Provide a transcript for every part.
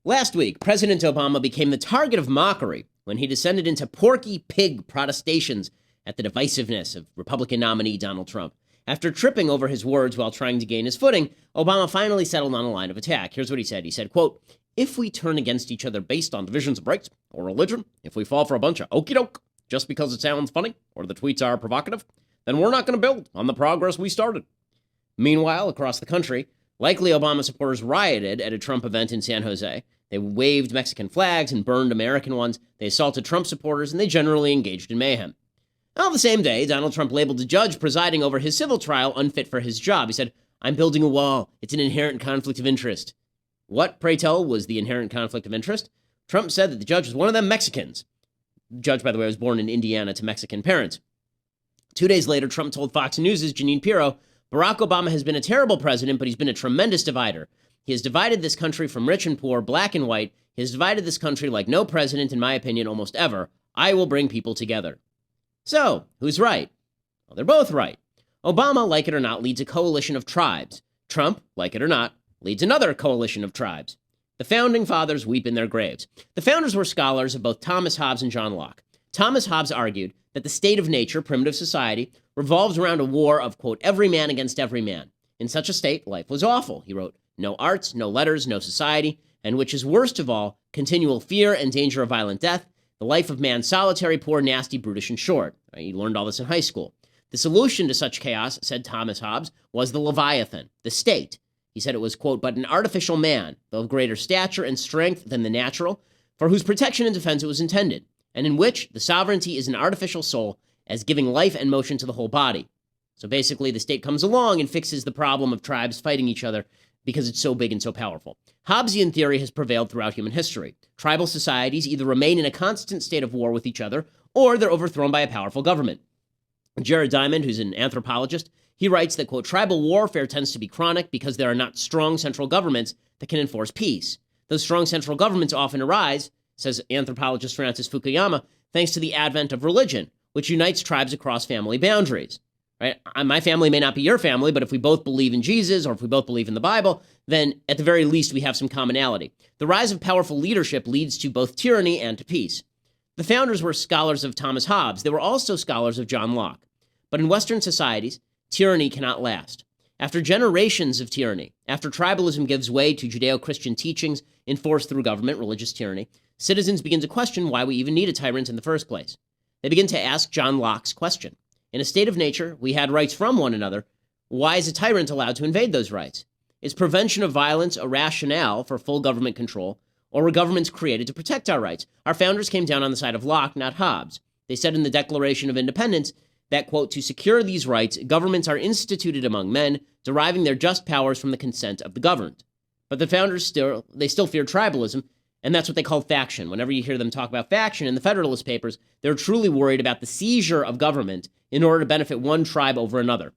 Last week, President Obama became the target of mockery when he descended into porky pig protestations at the divisiveness of Republican nominee Donald Trump. After tripping over his words while trying to gain his footing, Obama finally settled on a line of attack. Here's what he said. He said, quote, "If we turn against each other based on divisions of rights or religion, if we fall for a bunch of okey doke just because it sounds funny or the tweets are provocative, then we're not going to build on the progress we started." Meanwhile, across the country, likely Obama supporters rioted at a Trump event in San Jose. They waved Mexican flags and burned American ones. They assaulted Trump supporters, and they generally engaged in mayhem. On the same day, Donald Trump labeled the judge presiding over his civil trial unfit for his job. He said, "I'm building a wall. It's an inherent conflict of interest." What, pray tell, was the inherent conflict of interest? Trump said that the judge was one of them Mexicans. The judge, by the way, was born in Indiana to Mexican parents. 2 days later, Trump told Fox News' Jeanine Pirro, "Barack Obama has been a terrible president, but he's been a tremendous divider. He has divided this country from rich and poor, black and white. He has divided this country like no president, in my opinion, almost ever. I will bring people together." So, who's right? Well, they're both right. Obama, like it or not, leads a coalition of tribes. Trump, like it or not, leads another coalition of tribes. The founding fathers weep in their graves. The founders were scholars of both Thomas Hobbes and John Locke. Thomas Hobbes argued that the state of nature, primitive society, revolves around a war of, quote, every man against every man. In such a state, life was awful, he wrote. No arts, no letters, no society, and which is worst of all, continual fear and danger of violent death, the life of man solitary, poor, nasty, brutish, and short. You learned all this in high school. The solution to such chaos, said Thomas Hobbes, was the Leviathan, the state. He said it was, quote, but an artificial man, though of greater stature and strength than the natural, for whose protection and defense it was intended, and in which the sovereignty is an artificial soul, as giving life and motion to the whole body. So basically, the state comes along and fixes the problem of tribes fighting each other because it's so big and so powerful. Hobbesian theory has prevailed throughout human history. Tribal societies either remain in a constant state of war with each other, or they're overthrown by a powerful government. Jared Diamond, who's an anthropologist, he writes that, quote, tribal warfare tends to be chronic because there are not strong central governments that can enforce peace. Those strong central governments often arise, says anthropologist Francis Fukuyama, thanks to the advent of religion, which unites tribes across family boundaries. Right? My family may not be your family, but if we both believe in Jesus or if we both believe in the Bible, then at the very least we have some commonality. The rise of powerful leadership leads to both tyranny and to peace. The founders were scholars of Thomas Hobbes. They were also scholars of John Locke. But in Western societies, tyranny cannot last. After generations of tyranny, after tribalism gives way to Judeo-Christian teachings enforced through government, religious tyranny, citizens begin to question why we even need a tyrant in the first place. They begin to ask John Locke's question. In a state of nature, we had rights from one another. Why is a tyrant allowed to invade those rights? Is prevention of violence a rationale for full government control, or were governments created to protect our rights? Our founders came down on the side of Locke, not Hobbes. They said in the Declaration of Independence that, quote, to secure these rights, governments are instituted among men, deriving their just powers from the consent of the governed. But the founders still feared tribalism, and that's what they called faction. Whenever you hear them talk about faction in the Federalist Papers, they're truly worried about the seizure of government in order to benefit one tribe over another.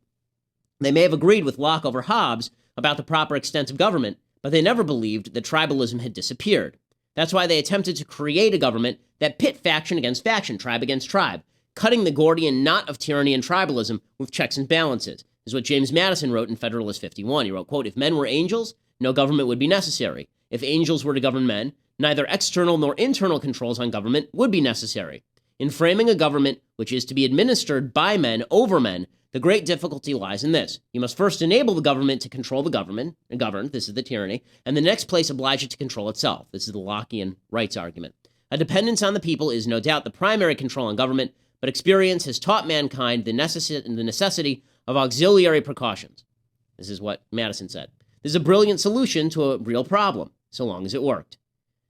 They may have agreed with Locke over Hobbes about the proper extent of government, but they never believed that tribalism had disappeared. That's why they attempted to create a government that pit faction against faction, tribe against tribe, cutting the Gordian knot of tyranny and tribalism with checks and balances. This is what James Madison wrote in Federalist 51. He wrote, quote, if men were angels, no government would be necessary. If angels were to govern men, neither external nor internal controls on government would be necessary. In framing a government which is to be administered by men over men, the great difficulty lies in this. You must first enable the government to control the government, and govern, this is the tyranny, and the next place oblige it to control itself. This is the Lockean rights argument. A dependence on the people is no doubt the primary control on government, but experience has taught mankind the necessity of auxiliary precautions. This is what Madison said. This is a brilliant solution to a real problem, so long as it worked.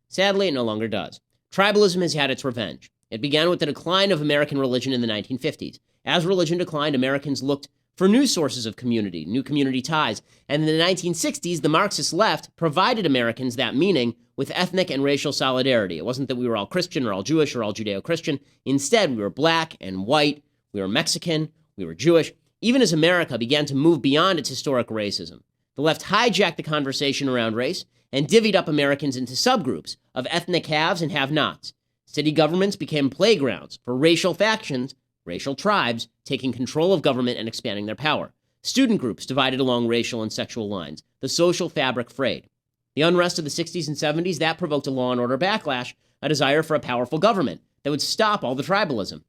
Sadly, it no longer does. Tribalism has had its revenge. It began with the decline of American religion in the 1950s. As religion declined, Americans looked for new sources of community, new community ties. And in the 1960s, the Marxist left provided Americans that meaning with ethnic and racial solidarity. It wasn't that we were all Christian or all Jewish or all Judeo-Christian. Instead, we were black and white, we were Mexican, we were Jewish, even as America began to move beyond its historic racism. The left hijacked the conversation around race and divvied up Americans into subgroups of ethnic haves and have-nots. City governments became playgrounds for racial factions, racial tribes, taking control of government and expanding their power. Student groups divided along racial and sexual lines. The social fabric frayed. The unrest of the 60s and 70s, that provoked a law and order backlash, a desire for a powerful government that would stop all the tribalism.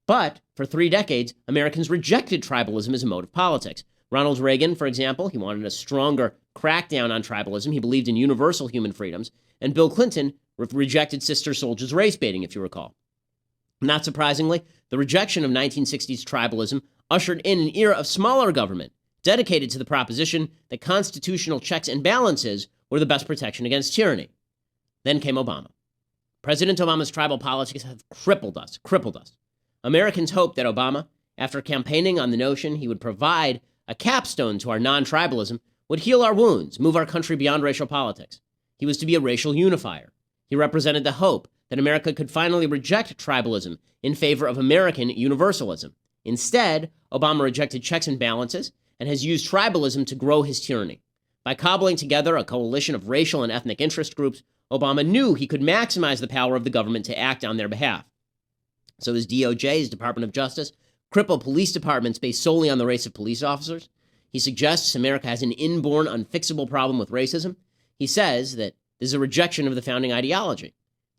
But for 3 decades, Americans rejected tribalism as a mode of politics. Ronald Reagan, for example, he wanted a stronger crackdown on tribalism. He believed in universal human freedoms. And Bill Clinton rejected Sister Soldiers race baiting, if you recall. Not surprisingly, the rejection of 1960s tribalism ushered in an era of smaller government, dedicated to the proposition that constitutional checks and balances were the best protection against tyranny. Then came Obama. President Obama's tribal politics have crippled us. Americans hoped that Obama, after campaigning on the notion he would provide a capstone to our non-tribalism, would heal our wounds, move our country beyond racial politics. He was to be a racial unifier. He represented the hope that America could finally reject tribalism in favor of American universalism. Instead, Obama rejected checks and balances and has used tribalism to grow his tyranny. By cobbling together a coalition of racial and ethnic interest groups, Obama knew he could maximize the power of the government to act on their behalf. So his DOJ, his Department of Justice, cripple police departments based solely on the race of police officers. He suggests America has an inborn, unfixable problem with racism. He says that this is a rejection of the founding ideology.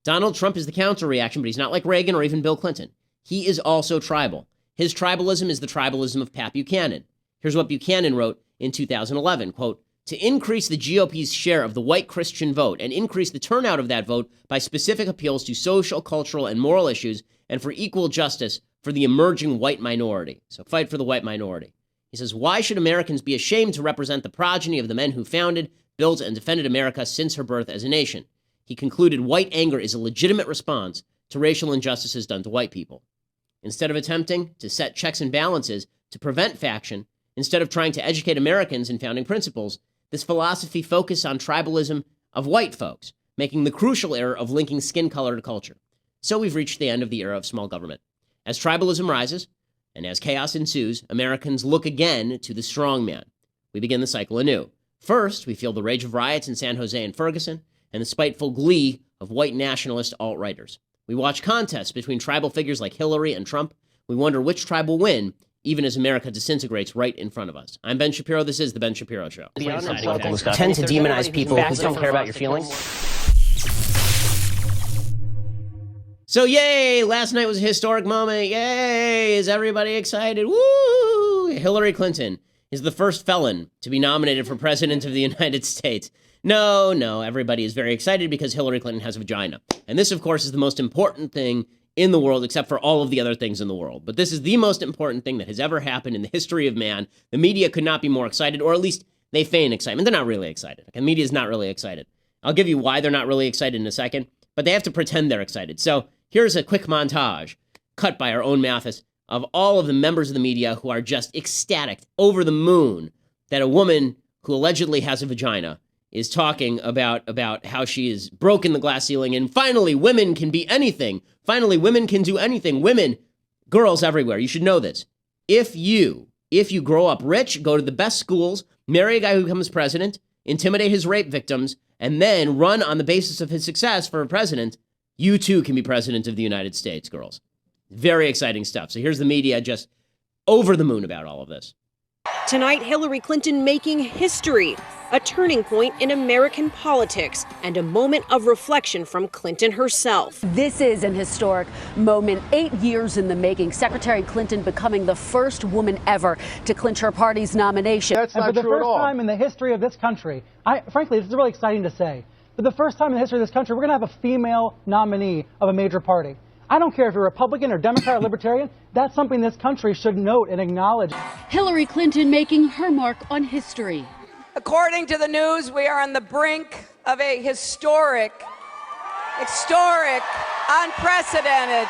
Donald Trump is the counter-reaction, but he's not like Reagan or even Bill Clinton. He is also tribal. His tribalism is the tribalism of Pat Buchanan. Here's what Buchanan wrote in 2011, quote, "To increase the GOP's share of the white Christian vote and increase the turnout of that vote by specific appeals to social, cultural, and moral issues, and for equal justice for the emerging white minority." So fight for the white minority. He says, "Why should Americans be ashamed to represent the progeny of the men who founded, built, and defended America since her birth as a nation?" He concluded white anger is a legitimate response to racial injustices done to white people. Instead of attempting to set checks and balances to prevent faction, instead of trying to educate Americans in founding principles, this philosophy focused on tribalism of white folks, making the crucial error of linking skin color to culture. So we've reached the end of the era of small government. As tribalism rises, and as chaos ensues, Americans look again to the strong man. We begin the cycle anew. First, we feel the rage of riots in San Jose and Ferguson, and the spiteful glee of white nationalist alt-righters. We watch contests between tribal figures like Hillary and Trump. We wonder which tribe will win, even as America disintegrates right in front of us. I'm Ben Shapiro. This is The Ben Shapiro Show. Tend to demonize people who don't care about your feelings. So yay, last night was a historic moment. Yay, is everybody excited? Woo! Hillary Clinton is the first felon to be nominated for president of the United States. No, everybody is very excited because Hillary Clinton has a vagina. And this, of course, is the most important thing in the world, except for all of the other things in the world. But this is the most important thing that has ever happened in the history of man. The media could not be more excited, or at least they feign excitement. They're not really excited. Okay? The media is not really excited. I'll give you why they're not really excited in a second, but they have to pretend they're excited. So here's a quick montage, cut by our own Mathis, of all of the members of the media who are just ecstatic, over the moon, that a woman who allegedly has a vagina is talking about how she has broken the glass ceiling, and finally women can be anything. Finally, women can do anything. Women, girls everywhere, you should know this. If you grow up rich, go to the best schools, marry a guy who becomes president, intimidate his rape victims, and then run on the basis of his success for a president, you too can be president of the United States, girls. Very exciting stuff. So here's the media just over the moon about all of this. Tonight, Hillary Clinton making history, a turning point in American politics and a moment of reflection from Clinton herself. This is an historic moment, 8 years in the making. Secretary Clinton becoming the first woman ever to clinch her party's nomination. That's not true at all. For the first time in the history of this country, frankly, this is really exciting to say. For the first time in the history of this country, we're going to have a female nominee of a major party. I don't care if you're Republican or Democrat or Libertarian. That's something this country should note and acknowledge. Hillary Clinton making her mark on history. According to the news, we are on the brink of a historic, unprecedented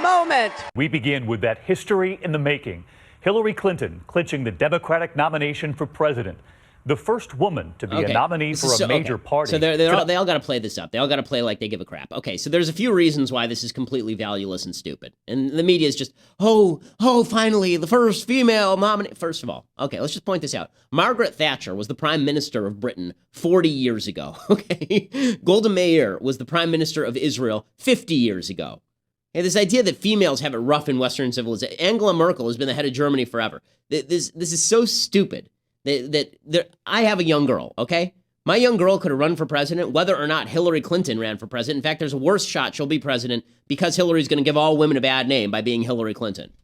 moment. We begin with that history in the making. Hillary Clinton clinching the Democratic nomination for president. The first woman to be a nominee for a major party. So they all got to play this up. They all got to play like they give a crap. Okay, so there's a few reasons why this is completely valueless and stupid. And the media is just, finally, the first female nominee. First of all, okay, let's just point this out. Margaret Thatcher was the prime minister of Britain 40 years ago, okay? Golda Meir was the prime minister of Israel 50 years ago. And this idea that females have it rough in Western civilization. Angela Merkel has been the head of Germany forever. This is so stupid. I have a young girl, okay? My young girl could have run for president whether or not Hillary Clinton ran for president. In fact, there's a worse shot she'll be president because Hillary's going to give all women a bad name by being Hillary Clinton.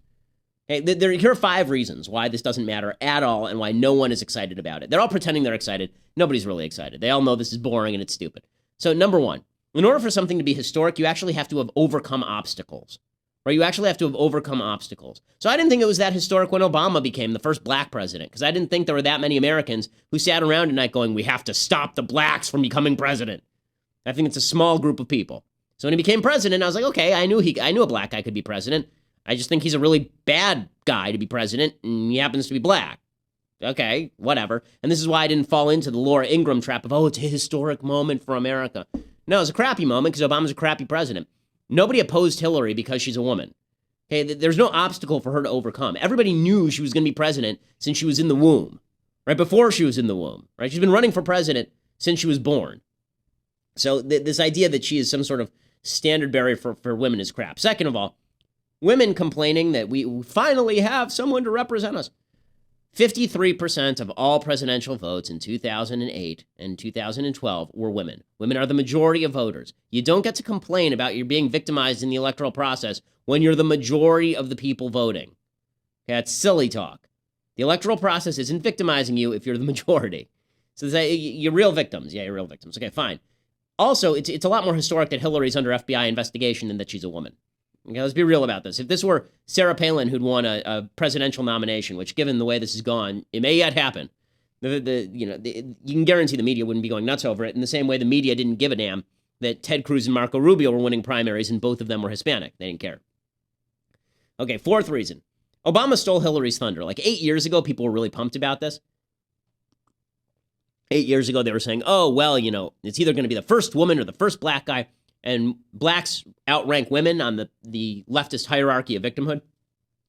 Hey, here are 5 reasons why this doesn't matter at all and why no one is excited about it. They're all pretending they're excited. Nobody's really excited. They all know this is boring and it's stupid. So number 1, in order for something to be historic, you actually have to have overcome obstacles. Right? You actually have to have overcome obstacles. So I didn't think it was that historic when Obama became the first black president, because I didn't think there were that many Americans who sat around at night going, we have to stop the blacks from becoming president. I think it's a small group of people. So when he became president, I was like, okay, I knew a black guy could be president. I just think he's a really bad guy to be president, and he happens to be black. Okay, whatever. And this is why I didn't fall into the Laura Ingraham trap of, oh, it's a historic moment for America. No, it's a crappy moment because Obama's a crappy president. Nobody opposed Hillary because she's a woman. Okay, there's no obstacle for her to overcome. Everybody knew she was going to be president since she was in the womb, right before she was in the womb, right? She's been running for president since she was born. So this idea that she is some sort of standard bearer for women is crap. Second of all, women complaining that we finally have someone to represent us. 53% of all presidential votes in 2008 and 2012 were women. Women are the majority of voters. You don't get to complain about you being victimized in the electoral process when you're the majority of the people voting. That's silly talk. The electoral process isn't victimizing you if you're the majority. So you're real victims. Yeah, you're real victims. Okay, fine. Also, it's a lot more historic that Hillary's under FBI investigation than that she's a woman. Okay, let's be real about this. If this were Sarah Palin who'd won a presidential nomination, which given the way this has gone, it may yet happen. You can guarantee the media wouldn't be going nuts over it in the same way the media didn't give a damn that Ted Cruz and Marco Rubio were winning primaries and both of them were Hispanic. They didn't care. Okay, 4th reason. Obama stole Hillary's thunder. Like 8 years ago, people were really pumped about this. 8 years ago, they were saying, oh, well, it's either going to be the first woman or the first black guy. And blacks outrank women on the leftist hierarchy of victimhood.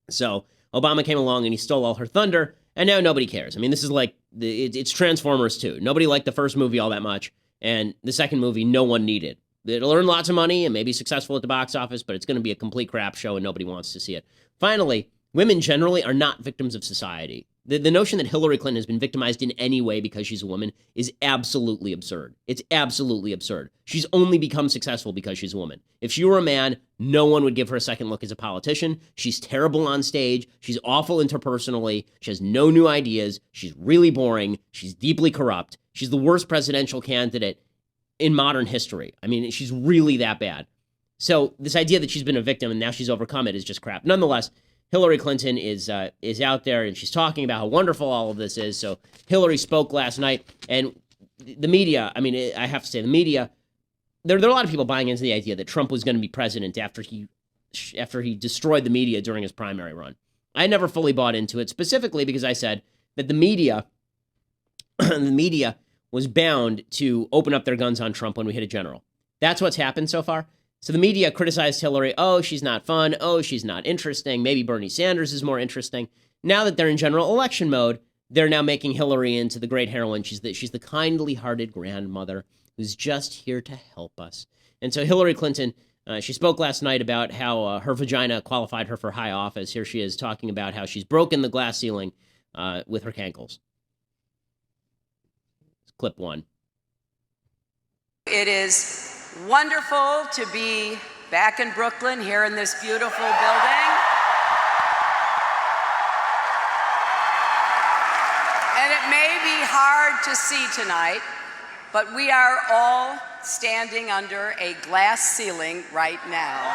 So Obama came along and he stole all her thunder, and now nobody cares. I mean, this is like, it's Transformers 2. Nobody liked the first movie all that much, and the second movie no one needed. It'll earn lots of money and may be successful at the box office, but it's going to be a complete crap show and nobody wants to see it. Finally, women generally are not victims of society. The notion that Hillary Clinton has been victimized in any way because she's a woman is absolutely absurd. It's absolutely absurd. She's only become successful because she's a woman. If she were a man, no one would give her a second look as a politician. She's terrible on stage. She's awful interpersonally. She has no new ideas. She's really boring. She's deeply corrupt. She's the worst presidential candidate in modern history. I mean, she's really that bad. So this idea that she's been a victim and now she's overcome it is just crap. Nonetheless, Hillary Clinton is out there and she's talking about how wonderful all of this is. So Hillary spoke last night, and the media, I mean, I have to say the media, there are a lot of people buying into the idea that Trump was going to be president after he destroyed the media during his primary run. I never fully bought into it, specifically because I said that the media was bound to open up their guns on Trump when we hit a general. That's what's happened so far. So the media criticized Hillary. Oh, she's not fun. Oh, she's not interesting. Maybe Bernie Sanders is more interesting. Now that they're in general election mode, they're now making Hillary into the great heroine. She's the kindly-hearted grandmother who's just here to help us. And so Hillary Clinton, she spoke last night about how her vagina qualified her for high office. Here she is talking about how she's broken the glass ceiling with her cankles. Clip 1. It is wonderful to be back in Brooklyn, here in this beautiful building. And it may be hard to see tonight, but we are all standing under a glass ceiling right now.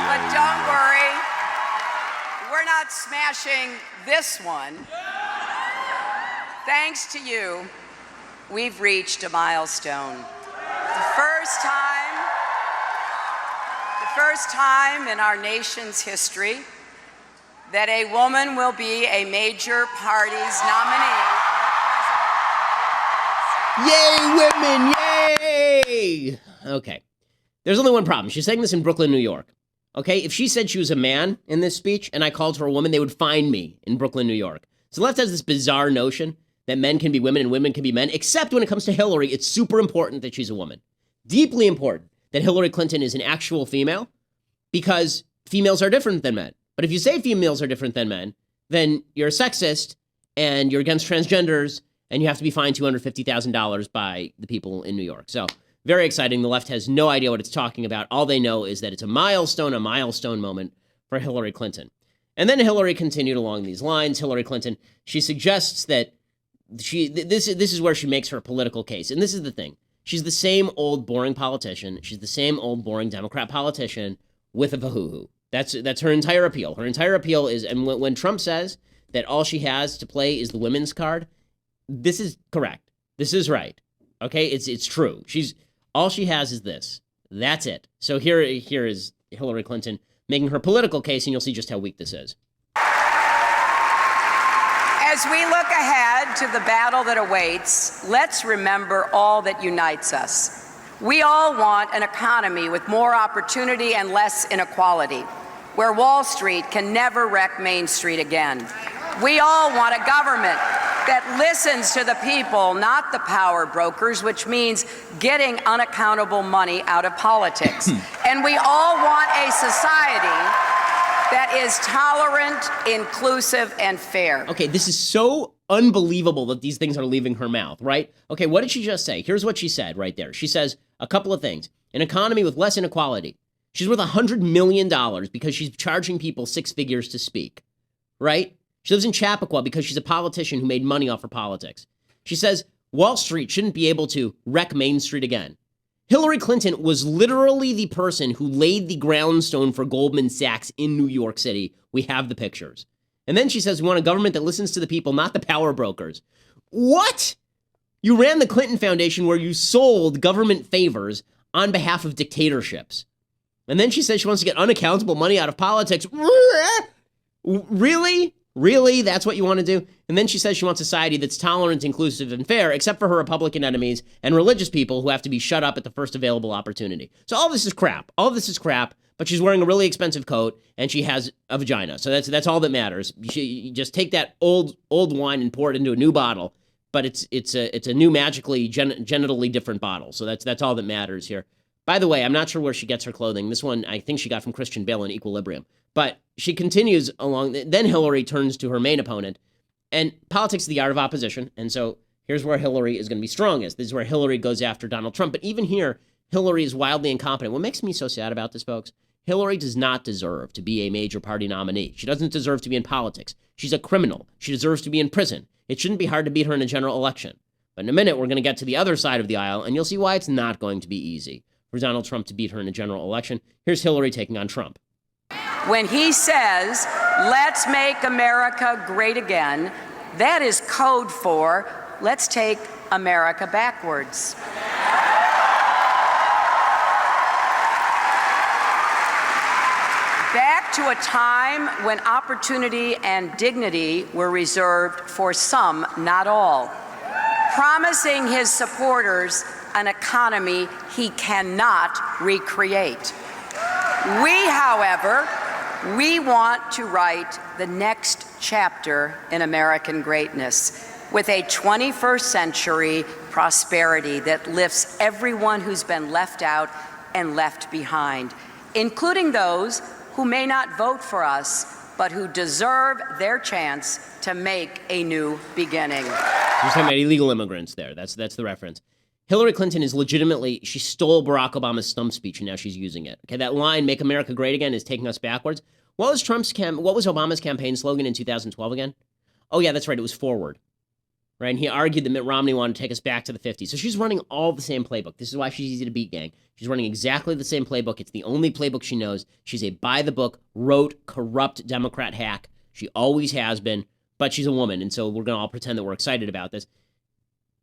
But don't worry, we're not smashing this one. Thanks to you, we've reached a milestone. The first time in our nation's history that a woman will be a major party's nominee for Yay, women, yay! Okay, there's only one problem. She's saying this in Brooklyn, New York. Okay, if she said she was a man in this speech and I called her a woman, they would find me in Brooklyn, New York. So the left has this bizarre notion that men can be women and women can be men, except when it comes to Hillary, it's super important that she's a woman. Deeply important that Hillary Clinton is an actual female, because females are different than men. But if you say females are different than men, then you're a sexist and you're against transgenders and you have to be fined $250,000 by the people in New York. So very exciting. The left has no idea what it's talking about. All they know is that it's a milestone moment for Hillary Clinton. And then Hillary continued along these lines. Hillary Clinton, she suggests that this is where she makes her political case. And this is the thing. She's the same old boring politician. She's the same old boring Democrat politician with a vahoo-hoo. That's her entire appeal. Her entire appeal is, and when Trump says that all she has to play is the women's card, this is correct. This is right. Okay, it's true. All she has is this. That's it. So here is Hillary Clinton making her political case, and you'll see just how weak this is. As we look ahead to the battle that awaits, let's remember all that unites us. We all want an economy with more opportunity and less inequality, where Wall Street can never wreck Main Street again. We all want a government that listens to the people, not the power brokers, which means getting unaccountable money out of politics. And we all want a society that is tolerant, inclusive, and fair. Okay, this is so unbelievable that these things are leaving her mouth, right? Okay, what did she just say? Here's what she said right there. She says a couple of things. An economy with less inequality. She's worth $100 million because she's charging people six figures to speak, right? She lives in Chappaqua because she's a politician who made money off her politics. She says Wall Street shouldn't be able to wreck Main Street again. Hillary Clinton was literally the person who laid the groundstone for Goldman Sachs in New York City. We have the pictures. And then she says we want a government that listens to the people, not the power brokers. What? You ran the Clinton Foundation where you sold government favors on behalf of dictatorships. And then she says she wants to get unaccountable money out of politics. Really? Really? That's what you want to do? And then she says she wants a society that's tolerant, inclusive, and fair, except for her Republican enemies and religious people who have to be shut up at the first available opportunity. So all this is crap. All this is crap, but she's wearing a really expensive coat and she has a vagina. So that's all that matters. You just take that old wine and pour it into a new bottle, but it's a new magically genitally different bottle. So that's all that matters here. By the way, I'm not sure where she gets her clothing. This one I think she got from Christian Bale in Equilibrium. But she continues along. Then Hillary turns to her main opponent. And politics is the art of opposition. And so here's where Hillary is going to be strongest. This is where Hillary goes after Donald Trump. But even here, Hillary is wildly incompetent. What makes me so sad about this, folks, Hillary does not deserve to be a major party nominee. She doesn't deserve to be in politics. She's a criminal. She deserves to be in prison. It shouldn't be hard to beat her in a general election. But in a minute, we're going to get to the other side of the aisle, and you'll see why it's not going to be easy for Donald Trump to beat her in a general election. Here's Hillary taking on Trump. When he says, let's make America great again, that is code for let's take America backwards. Back to a time when opportunity and dignity were reserved for some, not all, promising his supporters an economy he cannot recreate. We want to write the next chapter in American greatness with a 21st century prosperity that lifts everyone who's been left out and left behind, including those who may not vote for us, but who deserve their chance to make a new beginning. She's talking about illegal immigrants there. That's the reference. Hillary Clinton is legitimately, she stole Barack Obama's stump speech and now she's using it. Okay, that line, make America great again, is taking us backwards. What was Obama's campaign slogan in 2012 again? Oh yeah, that's right, it was forward. Right, and he argued that Mitt Romney wanted to take us back to the 50s. So she's running all the same playbook. This is why she's easy to beat, gang. She's running exactly the same playbook. It's the only playbook she knows. She's a by-the-book, rote, corrupt Democrat hack. She always has been, but she's a woman, and so we're going to all pretend that we're excited about this.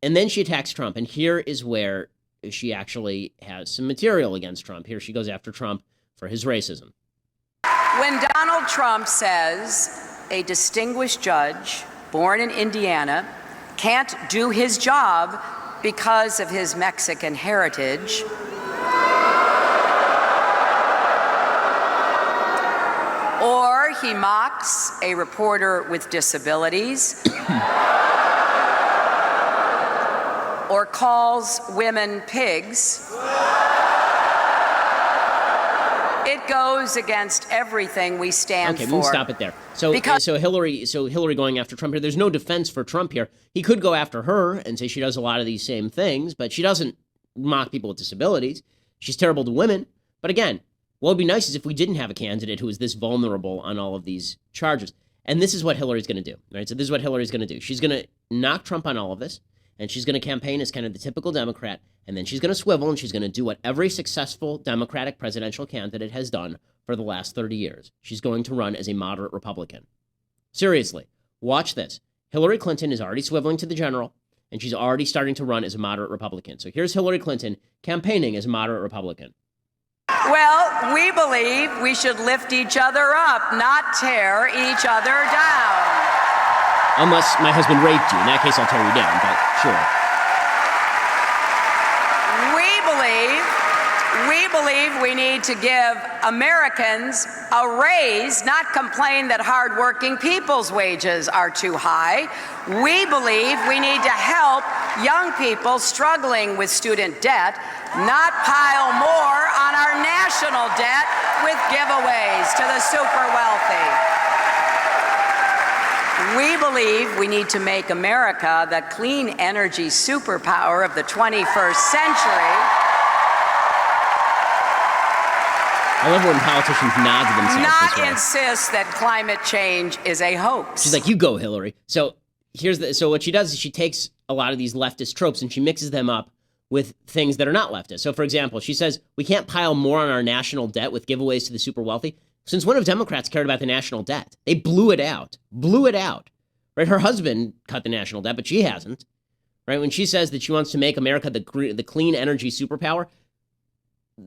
And then she attacks Trump, and here is where she actually has some material against Trump. Here she goes after Trump for his racism. When Donald Trump says a distinguished judge born in Indiana can't do his job because of his Mexican heritage, or he mocks a reporter with disabilities, or calls women pigs, it goes against everything we stand for. Okay, we'll stop it there. So Hillary going after Trump here, there's no defense for Trump here. He could go after her and say she does a lot of these same things, but she doesn't mock people with disabilities. She's terrible to women. But again, what would be nice is if we didn't have a candidate who is this vulnerable on all of these charges. And this is what Hillary's going to do, right? So this is what Hillary's going to do. She's going to knock Trump on all of this, and she's going to campaign as kind of the typical Democrat, and then she's going to swivel, and she's going to do what every successful Democratic presidential candidate has done for the last 30 years. She's going to run as a moderate Republican. Seriously, watch this. Hillary Clinton is already swiveling to the general, and she's already starting to run as a moderate Republican. So here's Hillary Clinton campaigning as a moderate Republican. Well, we believe we should lift each other up, not tear each other down. Unless my husband raped you. In that case, I'll tear you down, but sure. We believe we need to give Americans a raise, not complain that hardworking people's wages are too high. We believe we need to help young people struggling with student debt, not pile more on our national debt with giveaways to the super wealthy. We believe we need to make America the clean energy superpower of the 21st century. I love when politicians nod to themselves. Not insist that climate change is a hoax. She's like, you go, Hillary. So what she does is she takes a lot of these leftist tropes and she mixes them up with things that are not leftist. So, for example, she says we can't pile more on our national debt with giveaways to the super wealthy. Since when have Democrats cared about the national debt? They blew it out. Right? Her husband cut the national debt, but she hasn't. Right? When she says that she wants to make America the clean energy superpower,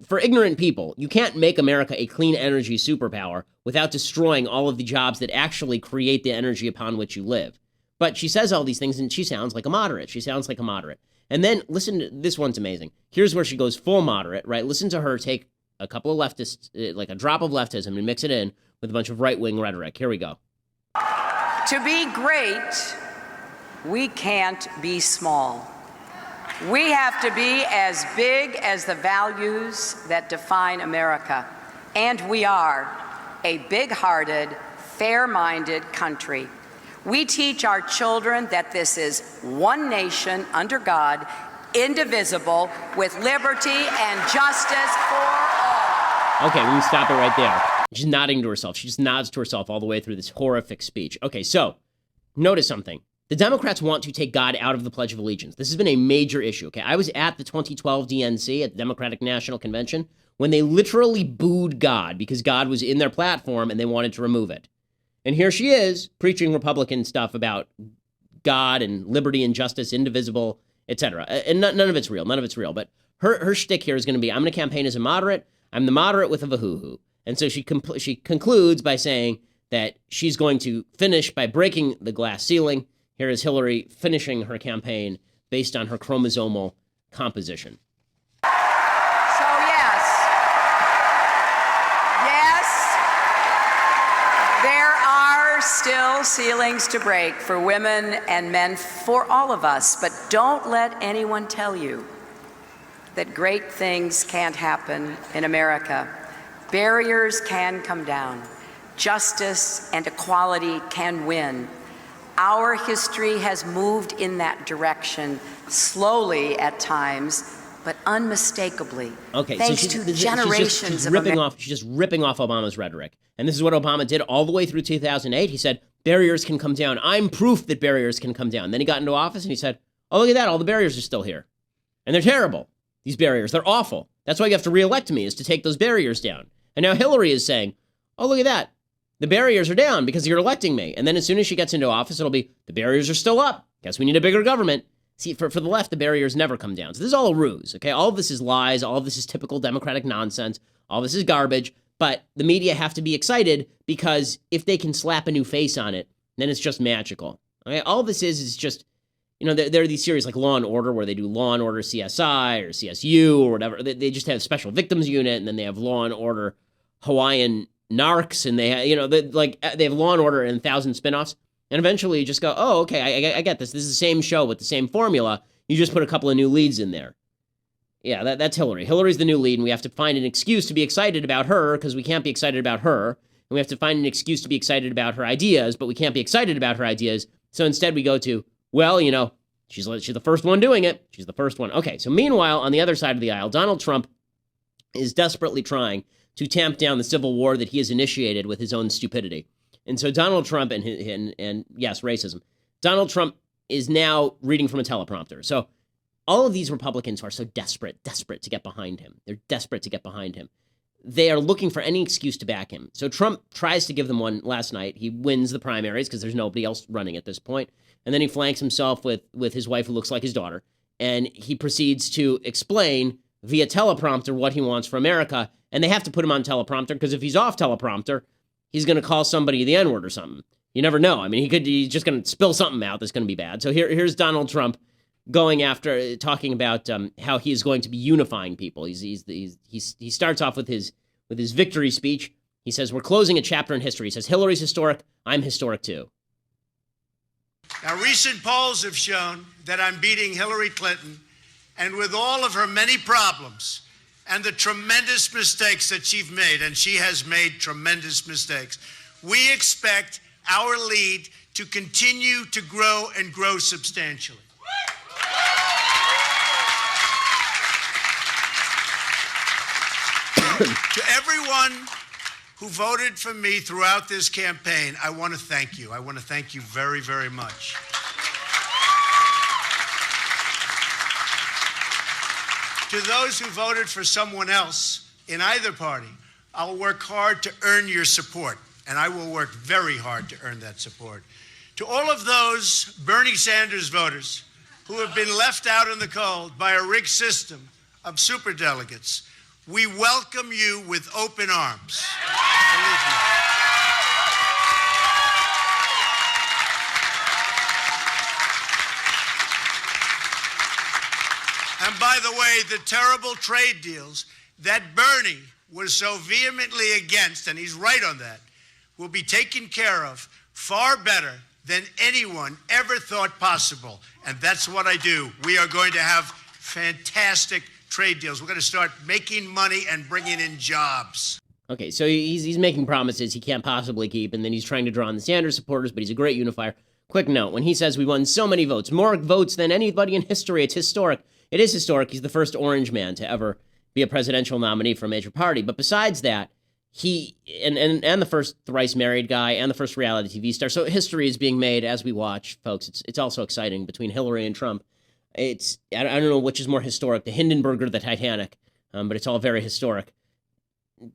for ignorant people, you can't make America a clean energy superpower without destroying all of the jobs that actually create the energy upon which you live. But she says all these things and she sounds like a moderate. And then listen, this one's amazing. Here's where she goes full moderate, right? Listen to her take a couple of leftists, like a drop of leftism, and mix it in with a bunch of right-wing rhetoric. Here we go. To be great, we can't be small. We have to be as big as the values that define America. And we are a big-hearted, fair-minded country. We teach our children that this is one nation under God, indivisible, with liberty and justice for all. Okay, we can stop it right there. She's nodding to herself. She just nods to herself all the way through this horrific speech. Okay, so notice something. The Democrats want to take God out of the Pledge of Allegiance. This has been a major issue, okay? I was at the 2012 DNC, at the Democratic National Convention, when they literally booed God because God was in their platform and they wanted to remove it. And here she is, preaching Republican stuff about God and liberty and justice, indivisible, etc. And none of it's real. But her shtick here is going to be, I'm going to campaign as a moderate. I'm the moderate with a vahoo-hoo. And so she concludes by saying that she's going to finish by breaking the glass ceiling. Here is Hillary finishing her campaign based on her chromosomal composition. So yes, there are still ceilings to break for women and men, for all of us, but don't let anyone tell you that great things can't happen in America. Barriers can come down. Justice and equality can win. Our history has moved in that direction, slowly at times, but unmistakably. Okay, thanks so to generations she's of ripping off. She's just ripping off Obama's rhetoric, and this is what Obama did all the way through 2008. He said barriers can come down. I'm proof that barriers can come down. Then he got into office and he said, "Oh, look at that! All the barriers are still here, and they're terrible. These barriers, they're awful. That's why you have to reelect me, is to take those barriers down." And now Hillary is saying, "Oh, look at that! The barriers are down because you're electing me." And then as soon as she gets into office, it'll be, the barriers are still up. Guess we need a bigger government. See, for the left, the barriers never come down. So this is all a ruse, okay? All of this is lies. All of this is typical Democratic nonsense. All this is garbage. But the media have to be excited because if they can slap a new face on it, then it's just magical. Okay? All this is just, there are these series like Law & Order where they do Law & Order CSI or CSU or whatever. They just have Special Victims Unit, and then they have Law & Order Hawaiian Narcs, and they have, they have Law & Order and 1,000 spinoffs. And eventually you just go, oh, okay, I get this. This is the same show with the same formula. You just put a couple of new leads in there. Yeah, that's Hillary. Hillary's the new lead, and we have to find an excuse to be excited about her because we can't be excited about her. And we have to find an excuse to be excited about her ideas, but we can't be excited about her ideas. So instead we go to, well, she's the first one doing it. She's the first one. Okay, so meanwhile, on the other side of the aisle, Donald Trump is desperately trying to tamp down the civil war that he has initiated with his own stupidity. And so Donald Trump and yes, racism. Donald Trump is now reading from a teleprompter. So all of these Republicans who are so desperate to get behind him. They're desperate to get behind him. They are looking for any excuse to back him. So Trump tries to give them one last night. He wins the primaries because there's nobody else running at this point. And then he flanks himself with his wife who looks like his daughter. And he proceeds to explain via teleprompter what he wants for America. And they have to put him on teleprompter because if he's off teleprompter, he's going to call somebody the N-word or something. You never know. I mean, he's just going to spill something out that's going to be bad. So here's Donald Trump going after, talking about how he is going to be unifying people. He starts off with his victory speech. He says, we're closing a chapter in history. He says, Hillary's historic. I'm historic too. Now, recent polls have shown that I'm beating Hillary Clinton, and with all of her many problems and the tremendous mistakes that she's made, and she has made tremendous mistakes, we expect our lead to continue to grow and grow substantially. To everyone who voted for me throughout this campaign, I want to thank you. I want to thank you very, very much. To those who voted for someone else in either party, I'll work hard to earn your support, and I will work very hard to earn that support. To all of those Bernie Sanders voters who have been left out in the cold by a rigged system of superdelegates, we welcome you with open arms. Believe me. And by the way, the terrible trade deals that Bernie was so vehemently against, and he's right on that, will be taken care of far better than anyone ever thought possible. And that's what I do. We are going to have fantastic trade deals. We're going to start making money and bringing in jobs. Okay, so he's making promises he can't possibly keep, and then he's trying to draw on the Sanders supporters, but he's a great unifier. Quick note, when he says we won so many votes, more votes than anybody in history, it's historic. It is historic. He's the first orange man to ever be a presidential nominee for a major party. But besides that, he and the first thrice married guy and the first reality TV star. So history is being made as we watch, folks. It's also exciting between Hillary and Trump. I don't know which is more historic, the Hindenburg or the Titanic, but it's all very historic.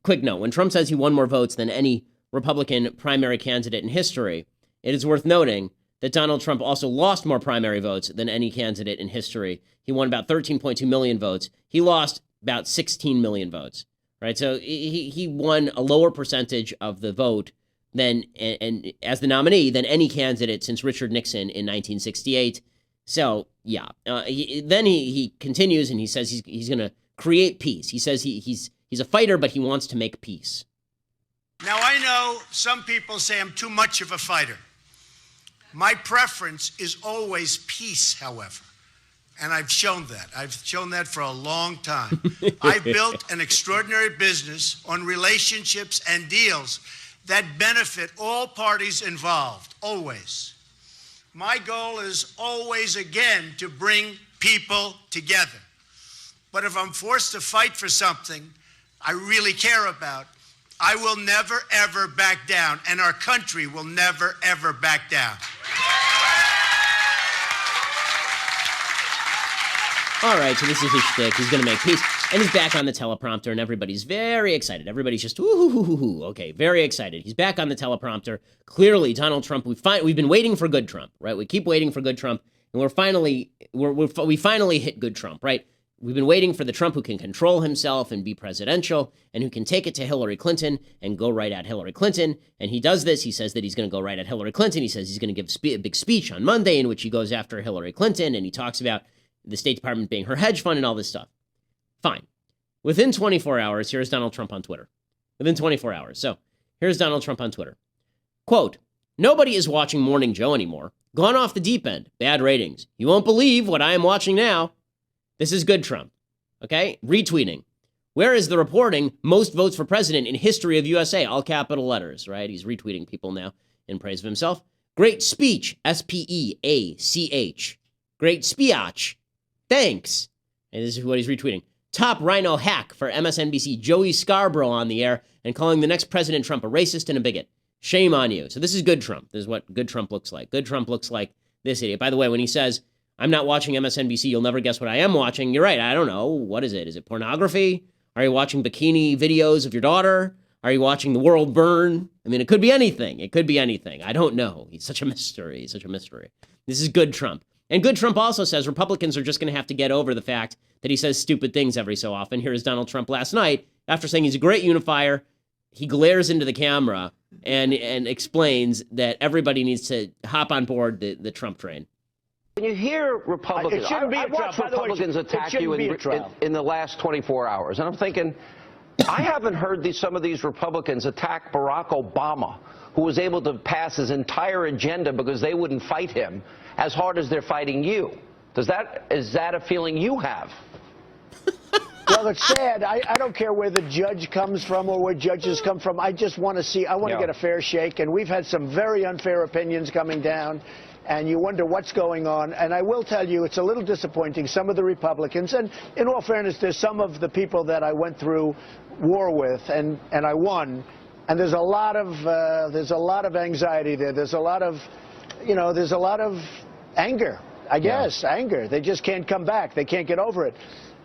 Quick note, when Trump says he won more votes than any Republican primary candidate in history, it is worth noting that Donald Trump also lost more primary votes than any candidate in history. He won about 13.2 million votes. He lost about 16 million votes, right? So he won a lower percentage of the vote than, and as the nominee, than any candidate since Richard Nixon in 1968. So, yeah. Then he continues and he says he's going to create peace. He says he's a fighter, but he wants to make peace. Now, I know some people say I'm too much of a fighter. My preference is always peace, however. And I've shown that. I've shown that for a long time. I built an extraordinary business on relationships and deals that benefit all parties involved, always. My goal is always, again, to bring people together. But if I'm forced to fight for something I really care about, I will never, ever back down, and our country will never, ever back down. All right, so this is his shtick. He's going to make peace. And he's back on the teleprompter, and everybody's very excited. Everybody's just, ooh, okay, very excited. He's back on the teleprompter. Clearly, Donald Trump, we've been waiting for good Trump, right? We keep waiting for good Trump, and we finally hit good Trump, right? We've been waiting for the Trump who can control himself and be presidential, and who can take it to Hillary Clinton and go right at Hillary Clinton. And he does this. He says that he's going to go right at Hillary Clinton. He says he's going to give a big speech on Monday in which he goes after Hillary Clinton, and he talks about the State Department being her hedge fund and all this stuff. Fine. Within 24 hours, here's Donald Trump on Twitter. Within 24 hours. So here's Donald Trump on Twitter. Quote, nobody is watching Morning Joe anymore. Gone off the deep end. Bad ratings. You won't believe what I am watching now. This is good Trump. Okay? Retweeting. Where is the reporting most votes for president in history of USA? All capital letters, right? He's retweeting people now in praise of himself. Great speech. S-P-E-A-C-H. Great speech. Thanks. And this is what he's retweeting. Top rhino hack for MSNBC Joey Scarborough on the air and calling the next President Trump a racist and a bigot. Shame on you. So this is good Trump. This is what good Trump looks like. Good Trump looks like this idiot. By the way, when he says, I'm not watching MSNBC, you'll never guess what I am watching. You're right. I don't know. What is it? Is it pornography? Are you watching bikini videos of your daughter? Are you watching the world burn? I mean, it could be anything. It could be anything. I don't know. He's such a mystery. He's such a mystery. This is good Trump. And good Trump also says Republicans are just going to have to get over the fact that he says stupid things every so often. Here is Donald Trump last night. After saying he's a great unifier, he glares into the camera and explains that everybody needs to hop on board the Trump train. When you hear Republicans, I watched Republicans attack you in the last 24 hours, and I'm thinking, I haven't heard some of these Republicans attack Barack Obama, who was able to pass his entire agenda because they wouldn't fight him, as hard as they're fighting you. Is that a feeling you have? Well, it's sad. I don't care where the judge comes from or where judges come from. I just want to get a fair shake. And we've had some very unfair opinions coming down, and you wonder what's going on. And I will tell you, it's a little disappointing. Some of the Republicans, and in all fairness, there's some of the people that I went through war with, and I won. And there's a lot of anxiety there. There's a lot of anger. I guess anger. They just can't come back. They can't get over it.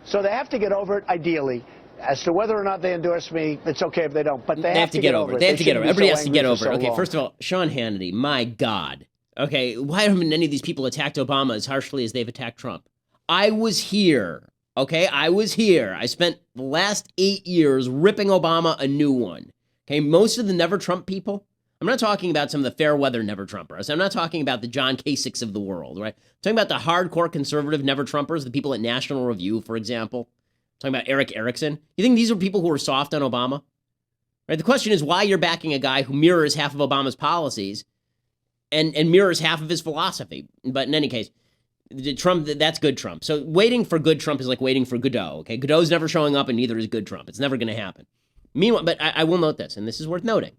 So they have to get over it, ideally. As to whether or not they endorse me, it's okay if they don't. But they have to get over it. They have to get over it. Everybody has to get over it. Okay, first of all, Sean Hannity, my God. Okay, why haven't any of these people attacked Obama as harshly as they've attacked Trump? I was here. Okay, I was here. I spent the last 8 years ripping Obama a new one. Okay, most of the Never Trump people, I'm not talking about some of the fair weather Never Trumpers. I'm not talking about the John Kasichs of the world, right? I'm talking about the hardcore conservative Never Trumpers, the people at National Review, for example. I'm talking about Eric Erickson. You think these are people who are soft on Obama? Right? The question is why you're backing a guy who mirrors half of Obama's policies and mirrors half of his philosophy. But in any case, Trump, that's good Trump. So waiting for good Trump is like waiting for Godot, okay? Godot's never showing up and neither is good Trump. It's never going to happen. Meanwhile, but I will note this, and this is worth noting.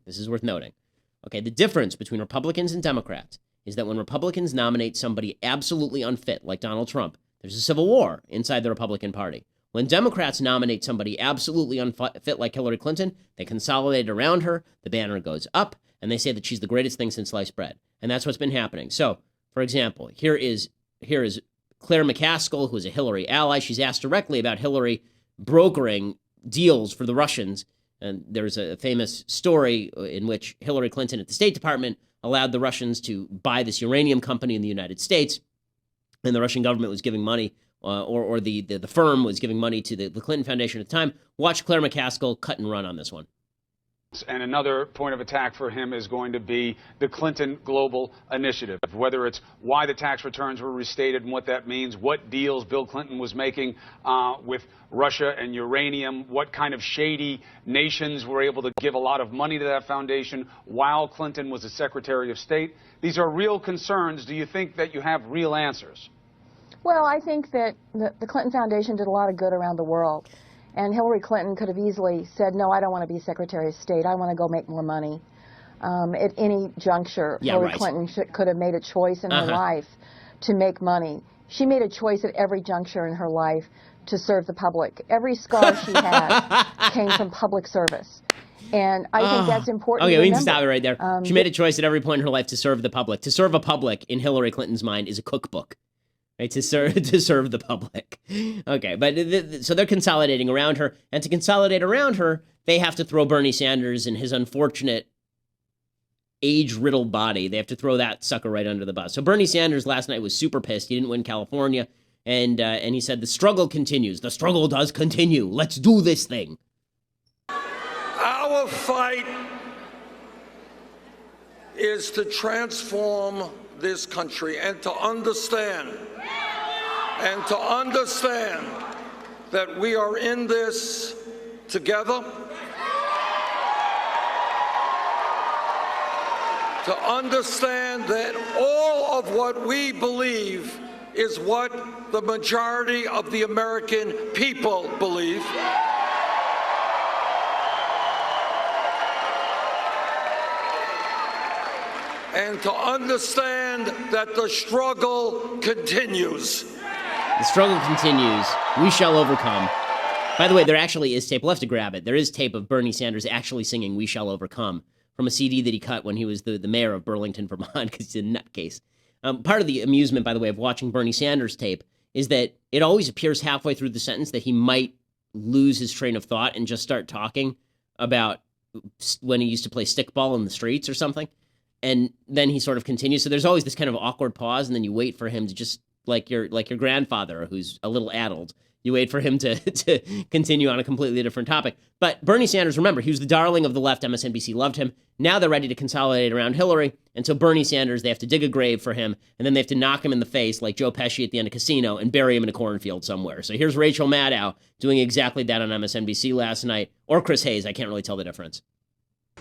Okay, the difference between Republicans and Democrats is that when Republicans nominate somebody absolutely unfit, like Donald Trump, there's a civil war inside the Republican Party. When Democrats nominate somebody absolutely unfit, like Hillary Clinton, they consolidate around her, the banner goes up, and they say that she's the greatest thing since sliced bread. And that's what's been happening. So, for example, here is Claire McCaskill, who is a Hillary ally. She's asked directly about Hillary brokering deals for the Russians. And there's a famous story in which Hillary Clinton at the State Department allowed the Russians to buy this uranium company in the United States. And the Russian government was giving money, or the firm was giving money to the Clinton Foundation at the time. Watch Claire McCaskill cut and run on this one. And another point of attack for him is going to be the Clinton Global Initiative, whether it's why the tax returns were restated and what that means, what deals Bill Clinton was making with Russia and uranium, what kind of shady nations were able to give a lot of money to that foundation while Clinton was the Secretary of State. These are real concerns. Do you think that you have real answers? Well, I think that the Clinton Foundation did a lot of good around the world. And Hillary Clinton could have easily said, no, I don't want to be Secretary of State. I want to go make more money. At any juncture, Hillary Clinton could have made a choice in her life to make money. She made a choice at every juncture in her life to serve the public. Every scar she had came from public service. And I think that's important to remember. We need to stop it right there. She made a choice at every point in her life to serve the public. To serve a public, in Hillary Clinton's mind, is a cookbook. Right, to serve the public. Okay, but so they're consolidating around her, and to consolidate around her, they have to throw Bernie Sanders and his unfortunate age-riddled body. They have to throw that sucker right under the bus. So Bernie Sanders last night was super pissed. He didn't win California, and he said the struggle continues. The struggle does continue. Let's do this thing. Our fight is to transform this country and to understand that we are in this together, to understand that all of what we believe is what the majority of the American people believe. And to understand that the struggle continues. The struggle continues. We shall overcome. By the way, there actually is tape. We'll have to grab it. There is tape of Bernie Sanders actually singing We Shall Overcome from a CD that he cut when he was the mayor of Burlington, Vermont, because he's a nutcase. Part of the amusement, by the way, of watching Bernie Sanders tape is that it always appears halfway through the sentence that he might lose his train of thought and just start talking about when he used to play stickball in the streets or something. And then he sort of continues. So there's always this kind of awkward pause, and then you wait for him to just, like your grandfather who's a little addled, you wait for him to continue on a completely different topic. But Bernie Sanders, remember, he was the darling of the left. MSNBC loved him. Now they're ready to consolidate around Hillary. And so Bernie Sanders, they have to dig a grave for him, and then they have to knock him in the face like Joe Pesci at the end of Casino and bury him in a cornfield somewhere. So here's Rachel Maddow doing exactly that on MSNBC last night, or Chris Hayes. I can't really tell the difference.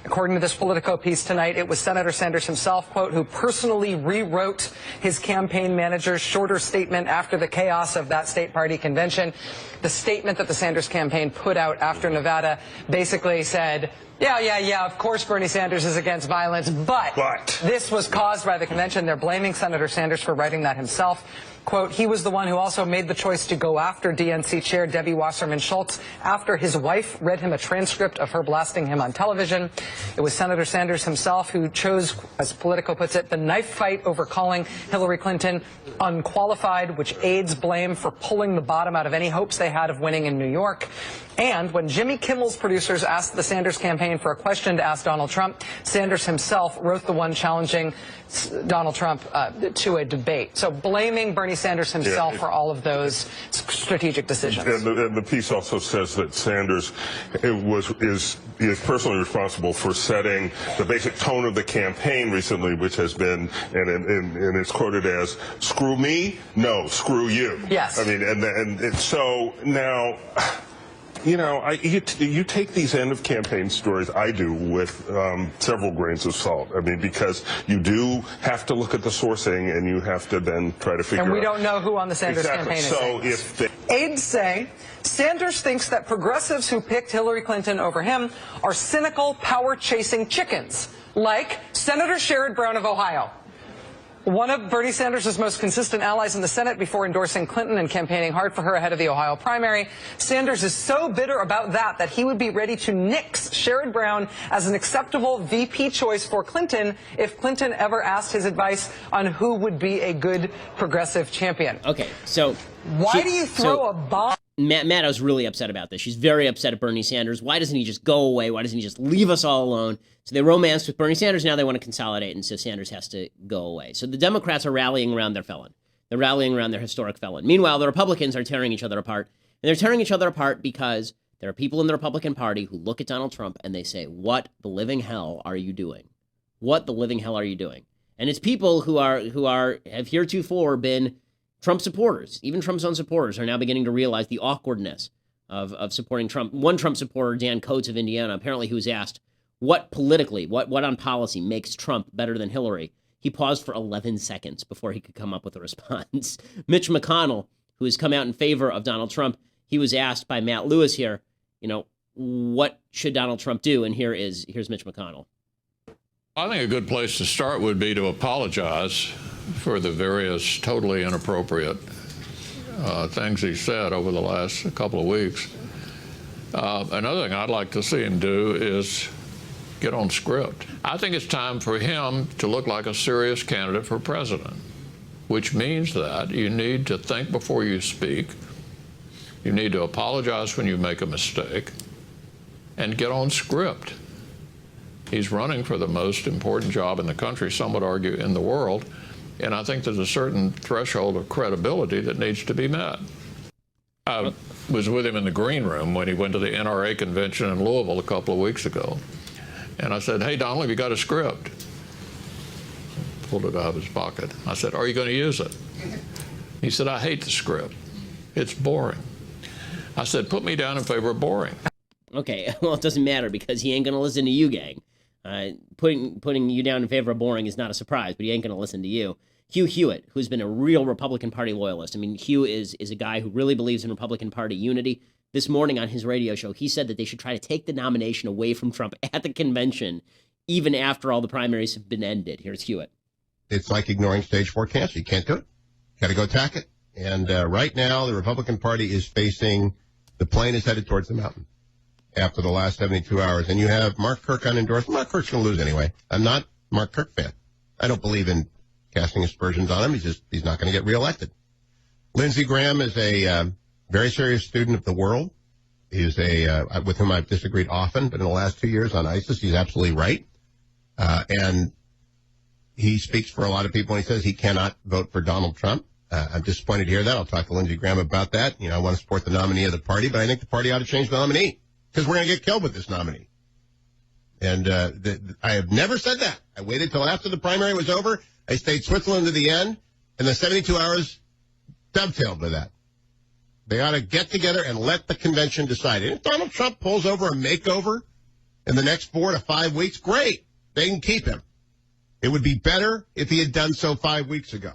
According to this Politico piece tonight, it was Senator Sanders himself, quote, who personally rewrote his campaign manager's shorter statement after the chaos of that state party convention. The statement that the Sanders campaign put out after Nevada basically said, yeah, of course Bernie Sanders is against violence, but this was caused by the convention. They're blaming Senator Sanders for writing that himself. Quote, he was the one who also made the choice to go after DNC chair Debbie Wasserman Schultz after his wife read him a transcript of her blasting him on television. It was Senator Sanders himself who chose, as Politico puts it, the knife fight over calling Hillary Clinton unqualified, which aids blame for pulling the bottom out of any hopes they had of winning in New York. And when Jimmy Kimmel's producers asked the Sanders campaign for a question to ask Donald Trump, Sanders himself wrote the one challenging Donald Trump to a debate. So blaming Bernie Sanders himself for all of those strategic decisions. And the piece also says that Sanders is personally responsible for setting the basic tone of the campaign recently, which has been, and it's quoted as, screw me, no, screw you. Yes. I mean, and so now, you know, you take these end of campaign stories, I do, with several grains of salt. I mean, because you do have to look at the sourcing, and you have to then try to figure out. And we don't know who on the Sanders campaign is saying this. So if aides say Sanders thinks that progressives who picked Hillary Clinton over him are cynical, power-chasing chickens, like Senator Sherrod Brown of Ohio. One of Bernie Sanders' most consistent allies in the Senate before endorsing Clinton and campaigning hard for her ahead of the Ohio primary. Sanders is so bitter about that he would be ready to nix Sherrod Brown as an acceptable VP choice for Clinton if Clinton ever asked his advice on who would be a good progressive champion. Okay, so why do you throw a bomb? Maddow's really upset about this. She's very upset at Bernie Sanders. Why doesn't he just go away? Why doesn't he just leave us all alone? So they romanced with Bernie Sanders. Now they want to consolidate, and so Sanders has to go away. So the Democrats are rallying around their felon. They're rallying around their historic felon. Meanwhile, the Republicans are tearing each other apart. And they're tearing each other apart because there are people in the Republican Party who look at Donald Trump and they say, what the living hell are you doing? What the living hell are you doing? And it's people who have heretofore been Trump supporters. Even Trump's own supporters are now beginning to realize the awkwardness of supporting Trump. One Trump supporter, Dan Coates of Indiana, apparently, who was asked what politically, what on policy makes Trump better than Hillary, he paused for 11 seconds before he could come up with a response. Mitch McConnell, who has come out in favor of Donald Trump, he was asked by Matt Lewis here, you know, what should Donald Trump do? And here's Mitch McConnell. I think a good place to start would be to apologize for the various totally inappropriate things he said over the last couple of weeks. Another thing I'd like to see him do is get on script. I think it's time for him to look like a serious candidate for president, which means that you need to think before you speak. You need to apologize when you make a mistake and get on script. He's running for the most important job in the country, some would argue in the world, and I think there's a certain threshold of credibility that needs to be met. I was with him in the green room when he went to the NRA convention in Louisville a couple of weeks ago. And I said, hey, Donald, have you got a script? Pulled it out of his pocket. I said, are you going to use it? He said, I hate the script. It's boring. I said, put me down in favor of boring. Okay, well, it doesn't matter because he ain't going to listen to you, gang. Putting you down in favor of boring is not a surprise, but he ain't going to listen to you. Hugh Hewitt, who's been a real Republican Party loyalist. I mean, Hugh is a guy who really believes in Republican Party unity. This morning on his radio show, he said that they should try to take the nomination away from Trump at the convention, even after all the primaries have been ended. Here's Hewitt. It's like ignoring stage 4 cancer. You can't do it. Got to go attack it. And right now, the Republican Party is facing, the plane is headed towards the mountain after the last 72 hours. And you have Mark Kirk unendorsed. Mark Kirk's going to lose anyway. I'm not a Mark Kirk fan. I don't believe in casting aspersions on him. He's not going to get reelected. Lindsey Graham is a very serious student of the world. He's with whom I've disagreed often, but in the last 2 years on ISIS, he's absolutely right. And he speaks for a lot of people when he says he cannot vote for Donald Trump. I'm disappointed to hear that. I'll talk to Lindsey Graham about that. I want to support the nominee of the party, but I think the party ought to change the nominee because we're going to get killed with this nominee. And I have never said that. I waited till after the primary was over. I stayed Switzerland to the end, and the 72 hours dovetailed with that. They ought to get together and let the convention decide. And if Donald Trump pulls over a makeover in the next 4 to 5 weeks, great. They can keep him. It would be better if he had done so 5 weeks ago.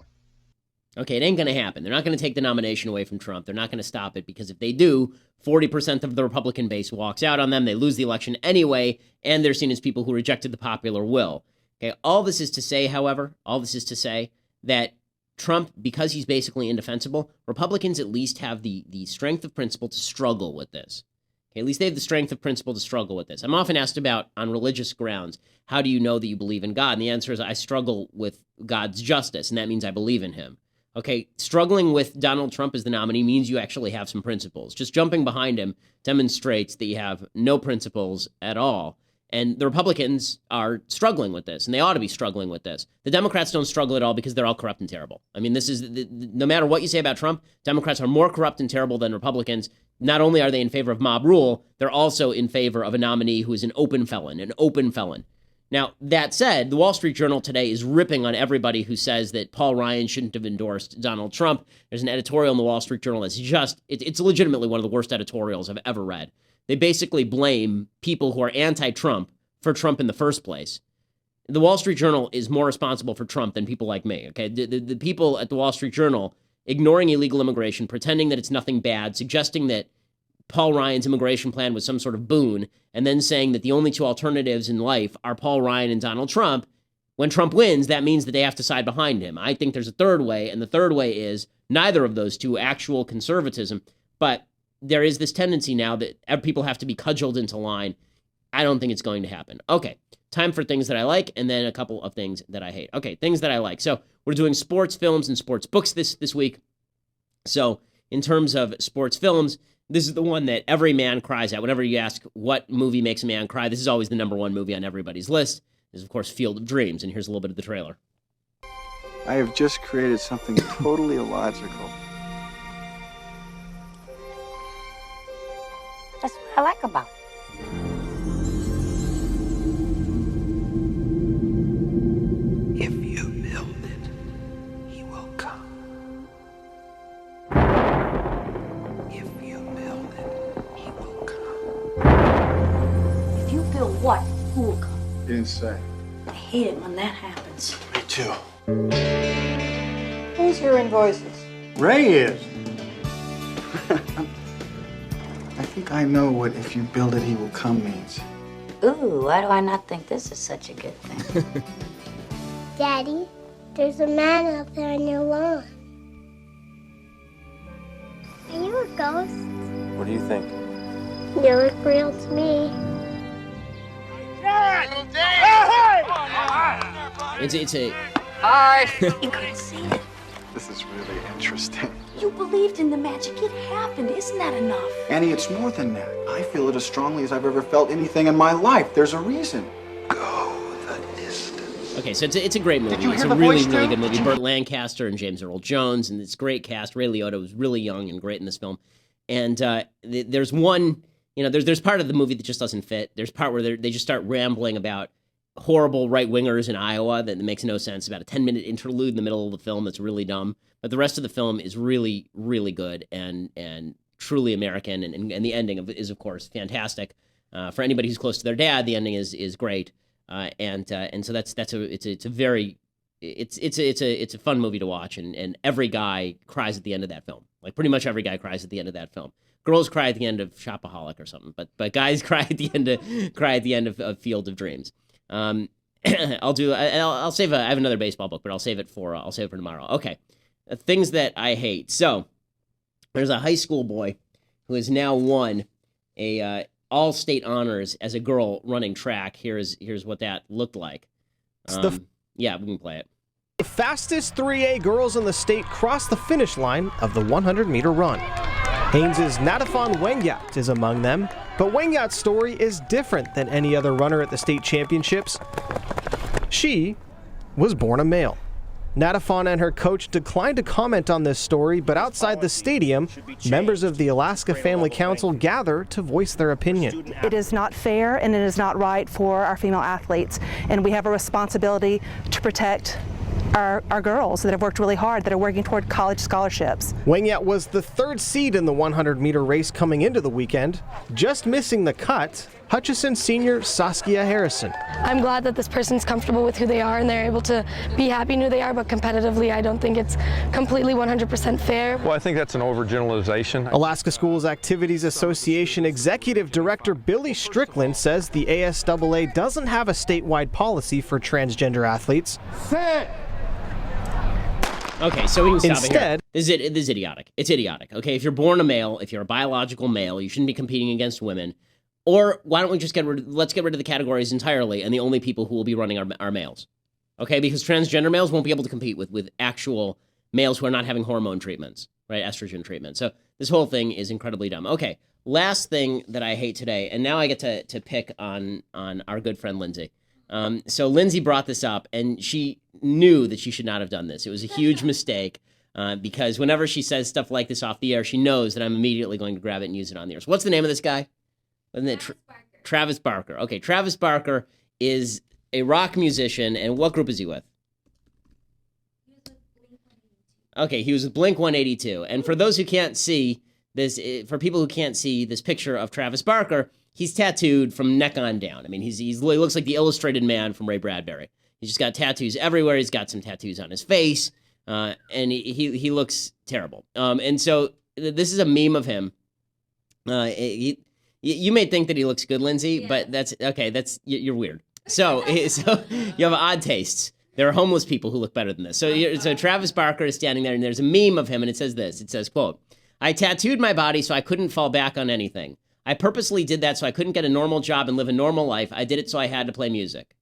Okay, it ain't going to happen. They're not going to take the nomination away from Trump. They're not going to stop it because if they do, 40% of the Republican base walks out on them. They lose the election anyway, and they're seen as people who rejected the popular will. Okay, all this is to say, however, that Trump, because he's basically indefensible, Republicans at least have the strength of principle to struggle with this. Okay, at least they have the strength of principle to struggle with this. I'm often asked about, on religious grounds, how do you know that you believe in God? And the answer is I struggle with God's justice, and that means I believe in him. Okay, struggling with Donald Trump as the nominee means you actually have some principles. Just jumping behind him demonstrates that you have no principles at all. And the Republicans are struggling with this, and they ought to be struggling with this. The Democrats don't struggle at all because they're all corrupt and terrible. I mean, this is no matter what you say about Trump, Democrats are more corrupt and terrible than Republicans. Not only are they in favor of mob rule, they're also in favor of a nominee who is an open felon. Now, that said, the Wall Street Journal today is ripping on everybody who says that Paul Ryan shouldn't have endorsed Donald Trump. There's an editorial in the Wall Street Journal that's it's legitimately one of the worst editorials I've ever read. They basically blame people who are anti-Trump for Trump in the first place. The Wall Street Journal is more responsible for Trump than people like me, okay? The people at the Wall Street Journal ignoring illegal immigration, pretending that it's nothing bad, suggesting that Paul Ryan's immigration plan was some sort of boon, and then saying that the only two alternatives in life are Paul Ryan and Donald Trump. When Trump wins, that means that they have to side behind him. I think there's a third way, and the third way is neither of those two, actual conservatism. But there is this tendency now that people have to be cudgeled into line. I don't think it's going to happen. Okay, time for things that I like, and then a couple of things that I hate. Okay, things that I like. So we're doing sports films and sports books this week. So in terms of sports films, this is the one that every man cries at. Whenever you ask what movie makes a man cry, this is always the number one movie on everybody's list. This is, of course, Field of Dreams, and here's a little bit of the trailer. I have just created something totally illogical. That's what I like about it. If you build it, he will come. If you build it, he will come. If you build what, who will come? You didn't say. I hate it when that happens. Me too. Who's hearing voices? Ray is. I think I know what "if you build it, he will come" means. Ooh, why do I not think this is such a good thing? Daddy, there's a man out there on your lawn. Are you a ghost? What do you think? You look real to me. It's a... Hi! You couldn't see it. This is really interesting. You believed in the magic. It happened. Isn't that enough? Annie, it's more than that. I feel it as strongly as I've ever felt anything in my life. There's a reason. Okay, so it's a great movie. Did you It's hear a the really, voice, really too? good movie. Burt Lancaster and James Earl Jones, and it's a great cast. Ray Liotta was really young and great in this film. And there's one, there's part of the movie that just doesn't fit. There's part where they just start rambling about horrible right-wingers in Iowa that makes no sense, about a 10-minute interlude in the middle of the film that's really dumb. But the rest of the film is really, really good and truly American, and the ending is, of course, fantastic. For anybody who's close to their dad, the ending is great. And so it's a very it's a fun movie to watch, and every guy cries at the end of that film. Like pretty much every guy cries at the end of that film. Girls cry at the end of Shopaholic or something, but guys cry at the end of Field of Dreams. I'll save. I have another baseball book, but I'll save it for tomorrow. Okay, things that I hate. So there's a high school boy who has now won a all-state honors as a girl running track. Here's what that looked like. Yeah, we can play it. The fastest 3A girls in the state crossed the finish line of the 100-meter run. Haynes' Natafon Wengyat is among them, but Wengyat's story is different than any other runner at the state championships. She was born a male. Natafon and her coach declined to comment on this story, but outside the stadium, members of the Alaska Family Council gather to voice their opinion. It is not fair and it is not right for our female athletes, and we have a responsibility to protect our girls that have worked really hard, that are working toward college scholarships. Wengyat was the third seed in the 100-meter race coming into the weekend, just missing the cut. Hutchison senior Saskia Harrison. I'm glad that this person's comfortable with who they are and they're able to be happy in who they are, but competitively I don't think it's completely 100% fair. Well, I think that's an overgeneralization. Alaska Schools Activities Association Executive Director Billy Strickland says the ASAA doesn't have a statewide policy for transgender athletes. Okay, so we can stop Instead, it here. This is idiotic. It's idiotic. Okay, if you're born a male, if you're a biological male, you shouldn't be competing against women. Or why don't we just let's get rid of the categories entirely, and the only people who will be running are males. Okay, because transgender males won't be able to compete with actual males who are not having hormone treatments, right? Estrogen treatment. So this whole thing is incredibly dumb. Okay, last thing that I hate today, and now I get to pick on our good friend Lindsay. So Lindsay brought this up, and she knew that she should not have done this. It was a huge mistake because whenever she says stuff like this off the air, she knows that I'm immediately going to grab it and use it on the air. So what's the name of this guy? Isn't it Travis Barker? Okay, Travis Barker is a rock musician, and what group is he with? Okay, he was with Blink-182. And for those who can't see this, for people who can't see this picture of Travis Barker, he's tattooed from neck on down. I mean, he looks like the illustrated man from Ray Bradbury. He's just got tattoos everywhere. He's got some tattoos on his face, and he looks terrible. And so this is a meme of him. You may think that he looks good, Lindsay, but that's okay. You're weird. So you have odd tastes. There are homeless people who look better than this. So Travis Barker is standing there, and there's a meme of him, and it says this. It says, quote, "I tattooed my body so I couldn't fall back on anything. I purposely did that so I couldn't get a normal job and live a normal life. I did it so I had to play music."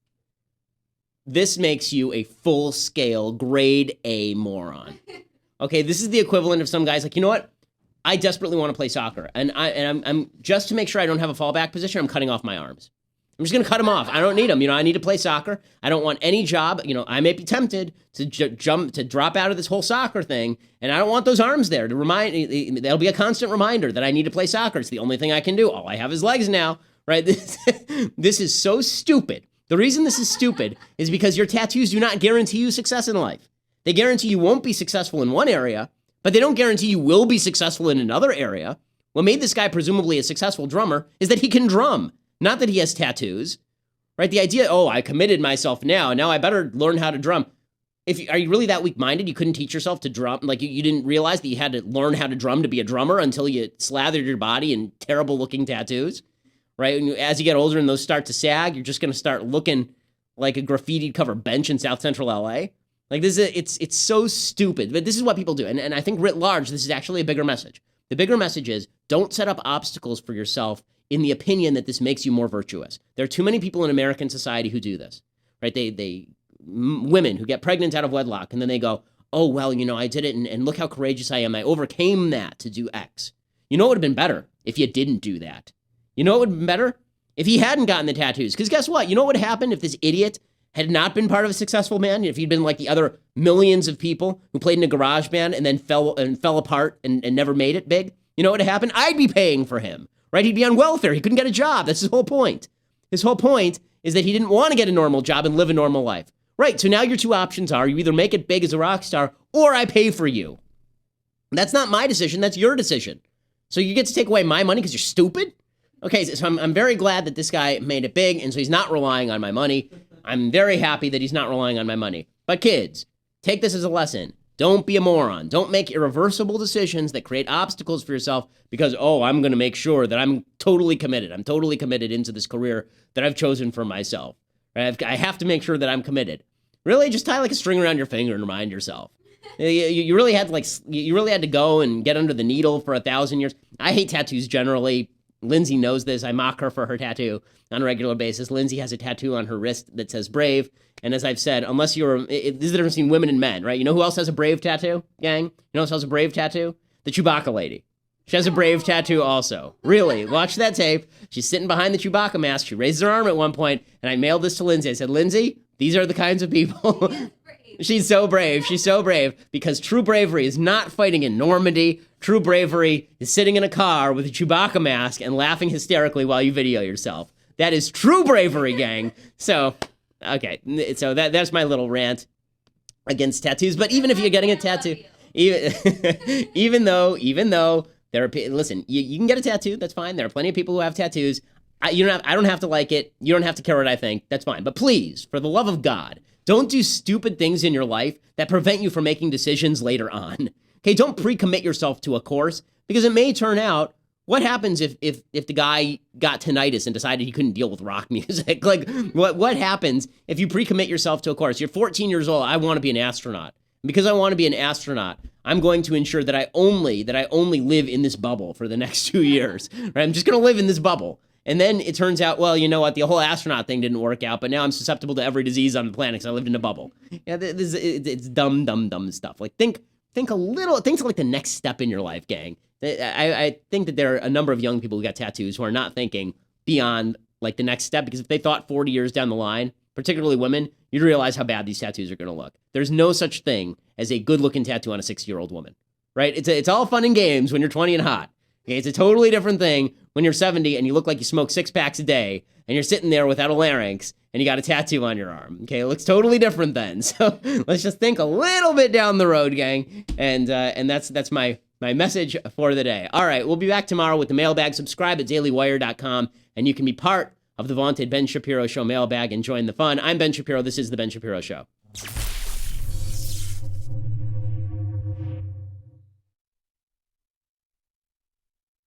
This makes you a full-scale grade A moron. Okay, this is the equivalent of some guys like, you know what? I desperately want to play soccer, and I'm just to make sure I don't have a fallback position, I'm cutting off my arms. I'm just going to cut them off. I don't need them. I need to play soccer. I don't want any job. I may be tempted to drop out of this whole soccer thing, and I don't want those arms there to remind. That'll be a constant reminder that I need to play soccer. It's the only thing I can do. All I have is legs now, right? This is so stupid. The reason this is stupid is because your tattoos do not guarantee you success in life. They guarantee you won't be successful in one area, but they don't guarantee you will be successful in another area. What made this guy presumably a successful drummer is that he can drum, not that he has tattoos, right? The idea, I committed myself now I better learn how to drum. Are you really that weak-minded? You couldn't teach yourself to drum? Like you didn't realize that you had to learn how to drum to be a drummer until you slathered your body in terrible-looking tattoos, right? And as you get older and those start to sag, you're just going to start looking like a graffitied cover bench in South Central LA. Like it's so stupid, but this is what people do. And I think writ large, this is actually a bigger message. The bigger message is don't set up obstacles for yourself in the opinion that this makes you more virtuous. There are too many people in American society who do this, right? Women who get pregnant out of wedlock and then they go, oh, well, I did it and look how courageous I am. I overcame that to do X. You know what would have been better if you didn't do that? You know what would have been better? If he hadn't gotten the tattoos. Because guess what? You know what would happen if this idiot had not been part of a successful band, if he'd been like the other millions of people who played in a garage band and then fell apart and never made it big? You know what would happen? I'd be paying for him, right? He'd be on welfare. He couldn't get a job. That's his whole point. His whole point is that he didn't want to get a normal job and live a normal life. Right, so now your two options are you either make it big as a rock star or I pay for you. That's not my decision. That's your decision. So you get to take away my money because you're stupid? Okay, so I'm very glad that this guy made it big, and so he's not relying on my money. I'm very happy that he's not relying on my money. But kids, take this as a lesson. Don't be a moron. Don't make irreversible decisions that create obstacles for yourself because, I'm going to make sure that I'm totally committed. I'm totally committed into this career that I've chosen for myself. Right? I have to make sure that I'm committed. Really, just tie like a string around your finger and remind yourself. You really had to go and get under the needle for 1,000 years. I hate tattoos generally. Lindsay knows this. I mock her for her tattoo on a regular basis. Lindsay has a tattoo on her wrist that says Brave. And as I've said, unless this is the difference between women and men, right? You know who else has a Brave tattoo, gang? You know who else has a Brave tattoo? The Chewbacca lady. She has a Brave tattoo also. Really, watch that tape. She's sitting behind the Chewbacca mask. She raises her arm at one point, and I mailed this to Lindsay. I said, Lindsay, these are the kinds of people. She's so brave. She's so brave because true bravery is not fighting in Normandy. True bravery is sitting in a car with a Chewbacca mask and laughing hysterically while you video yourself. That is true bravery, gang. So, okay. So that's my little rant against tattoos. But even if you're getting a tattoo, even though there are, listen, you can get a tattoo. That's fine. There are plenty of people who have tattoos. I don't have to like it. You don't have to care what I think. That's fine. But please, for the love of God, don't do stupid things in your life that prevent you from making decisions later on. Okay, don't pre-commit yourself to a course because it may turn out, what happens if the guy got tinnitus and decided he couldn't deal with rock music? Like, what happens if you pre-commit yourself to a course? You're 14 years old. I want to be an astronaut. And because I want to be an astronaut, I'm going to ensure that I only live in this bubble for the next 2 years. Right? I'm just going to live in this bubble. And then it turns out, well, you know what? The whole astronaut thing didn't work out, but now I'm susceptible to every disease on the planet because I lived in a bubble. Yeah, it's dumb stuff. Like, think a little, think like the next step in your life, gang. I think that there are a number of young people who got tattoos who are not thinking beyond like the next step, because if they thought 40 years down the line, particularly women, you'd realize how bad these tattoos are going to look. There's no such thing as a good-looking tattoo on a 60-year-old woman, right? It's all fun and games when you're 20 and hot. Okay, it's a totally different thing when you're 70 and you look like you smoke 6 packs a day and you're sitting there without a larynx and you got a tattoo on your arm. Okay, it looks totally different then. So let's just think a little bit down the road, gang. And that's my message for the day. All right, we'll be back tomorrow with the mailbag. Subscribe at dailywire.com and you can be part of the vaunted Ben Shapiro Show mailbag and join the fun. I'm Ben Shapiro. This is the Ben Shapiro Show.